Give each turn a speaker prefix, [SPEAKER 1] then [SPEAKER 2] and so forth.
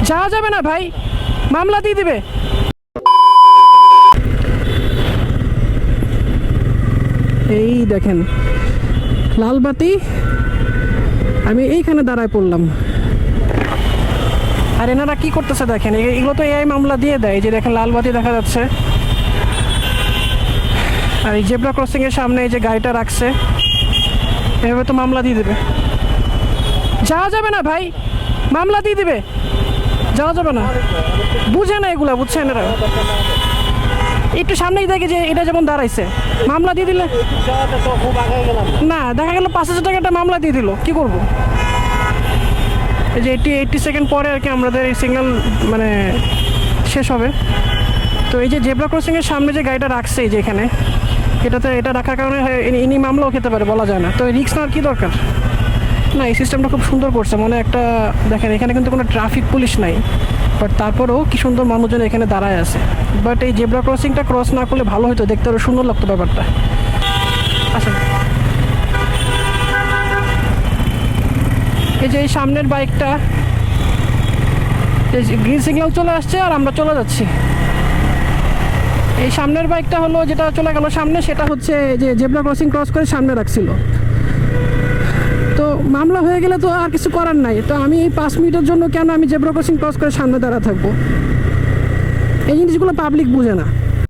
[SPEAKER 1] যাওয়া যাবে না ভাই, মামলা দিয়ে দিবে। এই দেখেন লাল বাতি, আমি এইখানে দাঁড়ায় পড়লাম। আর এনারা কি করতেছে দেখেন, এগুলো তো এআই মামলা দিয়ে দেয়। যে দেখেন লাল বাতি দেখা যাচ্ছে, আর এই জেব্রা ক্রসিং এর সামনে এই যে গাড়িটা রাখছে, এভাবে তো মামলা দিয়ে দেবে। যাওয়া যাবে না ভাই, মামলা দিয়ে দিবে, যাওয়া যাবে না। বুঝে না এগুলা, বুঝছেন এরা। একটু সামনেই দেখে যে এটা যেমন দাঁড়াইছে, মামলা দিয়ে দিলে না, দেখা গেল 5,000 টাকাটা মামলা দিয়ে দিল, কি করব? এই যে 80 সেকেন্ড পরে আর কি আমাদের এই সিগন্যাল মানে শেষ হবে। তো এই যে জেব্রা ক্রসিংয়ের সামনে যে গাড়িটা রাখছে এই যে এখানে, এটাতে এটা রাখার কারণে ইনি মামলাও খেতে পারে, বলা যায় না। তো রিস্ক নেওয়ার কী দরকার? না, এই সিস্টেমটা খুব সুন্দর করছে মনে একটা। দেখেন এখানে কিন্তু কোনো ট্রাফিক পুলিশ নাই, বাট তারপরেও কি সুন্দর মানুষজন এখানে দাঁড়ায় আছে। বাট এই জেব্রা ক্রসিংটা ক্রস না করলে ভালো হতো, দেখতে আরও সুন্দর লাগতো ব্যাপারটা। আসেন, এই যে এই সামনের বাইকটা, গ্রিন সিগন্যাল চলে আসছে আর আমরা চলে যাচ্ছি। এই সামনের বাইকটা হলো যেটা চলে গেল সামনে, সেটা হচ্ছে যে জেব্রা ক্রসিং ক্রস করে সামনে রাখছিল। তো মামলা হয়ে গেলে তো আর কিছু করার নাই। তো আমি এই 5 মিনিটের জন্য কেন আমি জেব্রা ক্রসিং ক্রস করে সামনে দাঁড়া থাকবো? এই জিনিসগুলো পাবলিক বুঝে না।